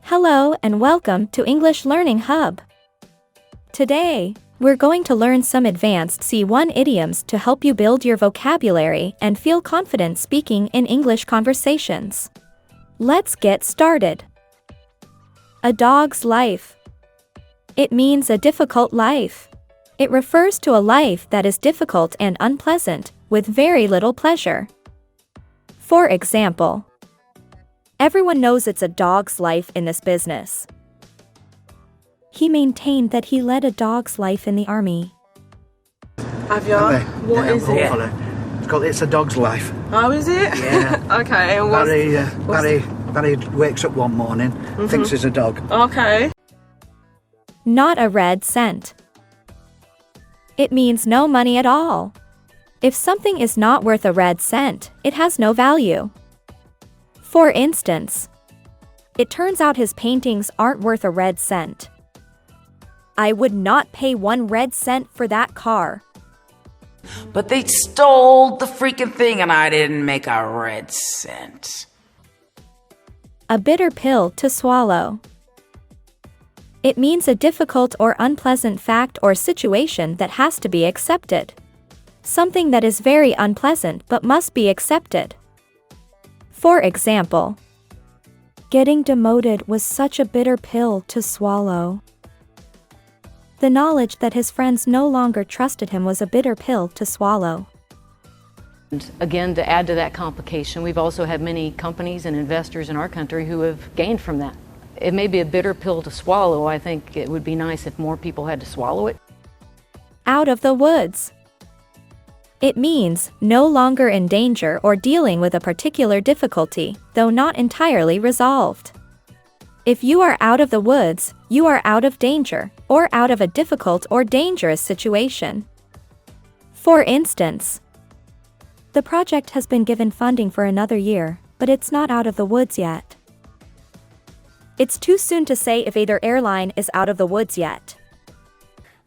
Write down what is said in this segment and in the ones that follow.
Hello and welcome to English Learning Hub. Today, we're going to learn some advanced C1 idioms to help you build your vocabulary and feel confident speaking in English conversations. Let's get started. A dog's life. It means a difficult life. It refers to a life that is difficult and unpleasant, with very little pleasure. For example, everyone knows it's a dog's life in this business. He maintained that he led a dog's life in the army. Have you? What is it? It's a dog's life. Oh, is it? Yeah. Okay. And Barry wakes up one morning, thinks he's a dog. Okay. Not a red cent. It means no money at all. If something is not worth a red cent, it has no value. For instance, it turns out his paintings aren't worth a red cent. I would not pay 1 red cent for that car. But they stole the freaking thing and I didn't make a red cent. A bitter pill to swallow. It means a difficult or unpleasant fact or situation that has to be accepted. Something that is very unpleasant but must be accepted. For example, getting demoted was such a bitter pill to swallow. The knowledge that his friends no longer trusted him was a bitter pill to swallow. And again, to add to that complication, we've also had many companies and investors in our country who have gained from that. It may be a bitter pill to swallow. I think it would be nice if more people had to swallow it. Out of the woods. It means no longer in danger or dealing with a particular difficulty, though not entirely resolved. If you are out of the woods, you are out of danger, or out of a difficult or dangerous situation. For instance, the project has been given funding for another year, but it's not out of the woods yet. It's too soon to say if either airline is out of the woods yet.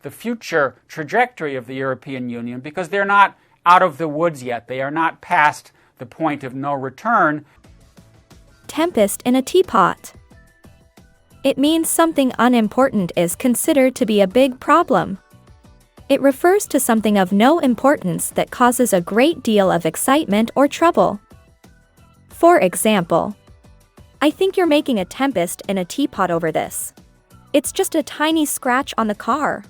The future trajectory of the European Union, because they're not out of the woods yet. They are not past the point of no return. Tempest in a teapot. It means something unimportant is considered to be a big problem. It refers to something of no importance that causes a great deal of excitement or trouble. For example, I think you're making a tempest in a teapot over this. It's just a tiny scratch on the car.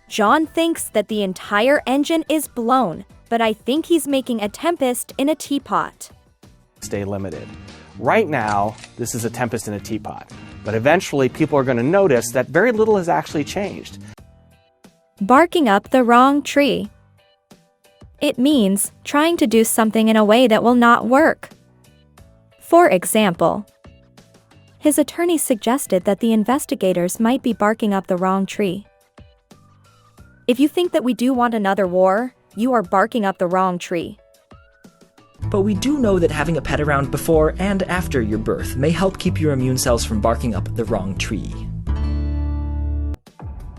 John thinks that the entire engine is blown, but I think he's making a tempest in a teapot. Stay limited. Right now, this is a tempest in a teapot, but eventually people are going to notice that very little has actually changed. Barking up the wrong tree. It means trying to do something in a way that will not work. For example, his attorney suggested that the investigators might be barking up the wrong tree. If you think that we do want another war, you are barking up the wrong tree. But we do know that having a pet around before and after your birth may help keep your immune cells from barking up the wrong tree.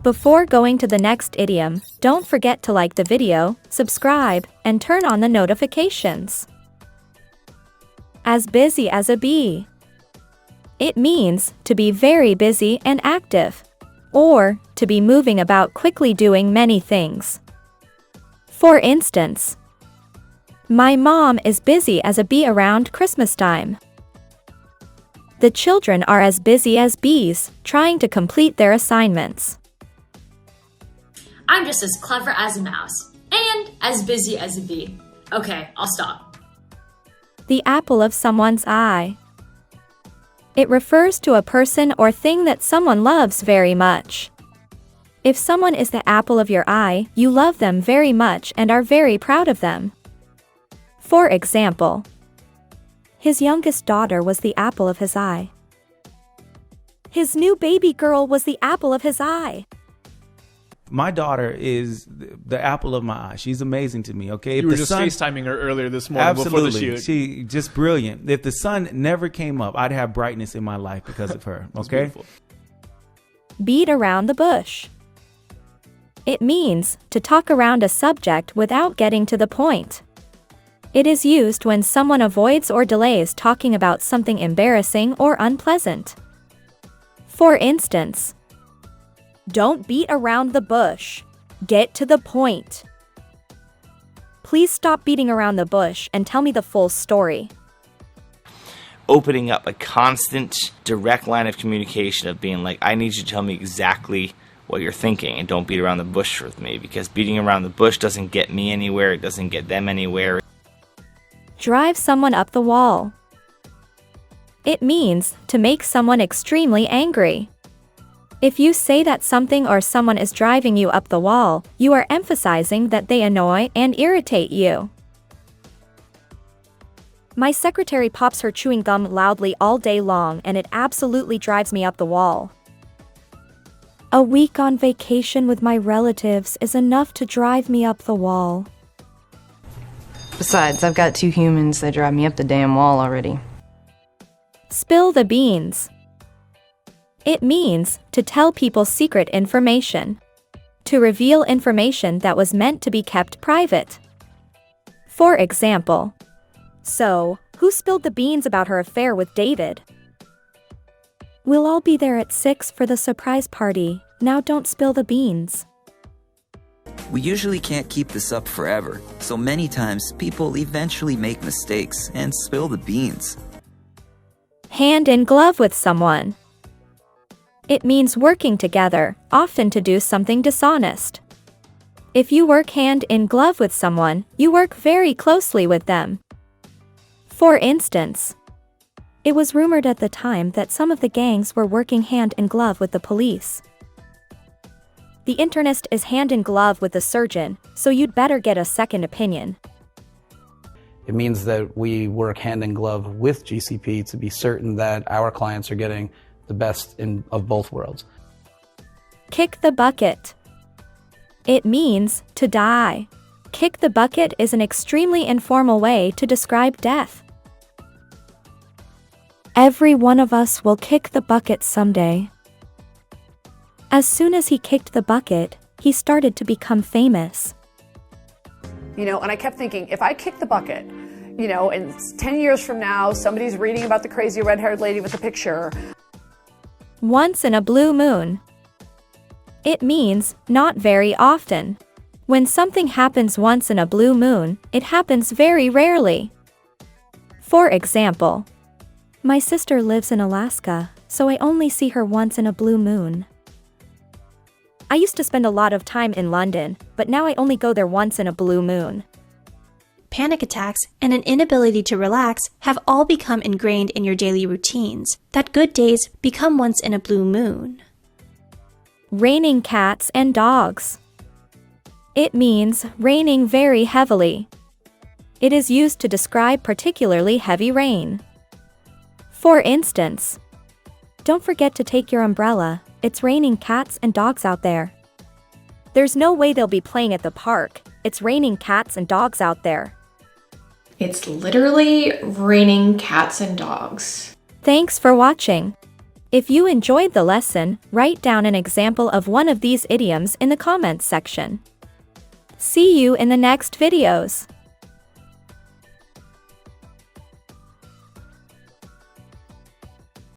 Before going to the next idiom, don't forget to like the video, subscribe, and turn on the notifications. As busy as a bee. It means to be very busy and active, or to be moving about quickly doing many things. For instance, my mom is busy as a bee around Christmas time. The children are as busy as bees, trying to complete their assignments. I'm just as clever as a mouse, and as busy as a bee. Okay, I'll stop. The apple of someone's eye. It refers to a person or thing that someone loves very much. If someone is the apple of your eye, you love them very much and are very proud of them. For example, his youngest daughter was the apple of his eye. His new baby girl was the apple of his eye. My daughter is the apple of my eye. She's amazing to me, okay? You were just FaceTiming her earlier this morning before the shoot. She just brilliant. If the sun never came up, I'd have brightness in my life because of her, okay? Beat around the bush. It means to talk around a subject without getting to the point. It is used when someone avoids or delays talking about something embarrassing or unpleasant. For instance, don't beat around the bush. Get to the point. Please stop beating around the bush and tell me the full story. Opening up a constant, direct line of communication of being like, I need you to tell me exactly what you're thinking and don't beat around the bush with me, because beating around the bush doesn't get me anywhere, it doesn't get them anywhere. Drive someone up the wall. It means to make someone extremely angry. If you say that something or someone is driving you up the wall, you are emphasizing that they annoy and irritate you. My secretary pops her chewing gum loudly all day long and it absolutely drives me up the wall. A week on vacation with my relatives is enough to drive me up the wall. Besides, I've got 2 humans that drive me up the damn wall already. Spill the beans. It means to tell people secret information. To reveal information that was meant to be kept private. For example, so, who spilled the beans about her affair with David? We'll all be there at 6 for the surprise party. Now don't spill the beans. We usually can't keep this up forever, so many times people eventually make mistakes and spill the beans. Hand in glove with someone. It means working together, often to do something dishonest. If you work hand in glove with someone, you work very closely with them. For instance, it was rumored at the time that some of the gangs were working hand in glove with the police. The internist is hand in glove with the surgeon, so you'd better get a second opinion. It means that we work hand in glove with GCP to be certain that our clients are getting the best of both worlds. Kick the bucket. It means to die. Kick the bucket is an extremely informal way to describe death. Every one of us will kick the bucket someday. As soon as he kicked the bucket, he started to become famous. And I kept thinking, if I kick the bucket, and 10 years from now, somebody's reading about the crazy red-haired lady with the picture. Once in a blue moon. It means not very often. When something happens once in a blue moon, it happens very rarely. For example, my sister lives in Alaska, so I only see her once in a blue moon. I used to spend a lot of time in London, but now I only go there once in a blue moon. Panic attacks and an inability to relax have all become ingrained in your daily routines, that good days become once in a blue moon. Raining cats and dogs. It means raining very heavily. It is used to describe particularly heavy rain. For instance, don't forget to take your umbrella, it's raining cats and dogs out there. There's no way they'll be playing at the park, it's raining cats and dogs out there. It's literally raining cats and dogs. Thanks for watching. If you enjoyed the lesson, write down an example of one of these idioms in the comments section. See you in the next videos.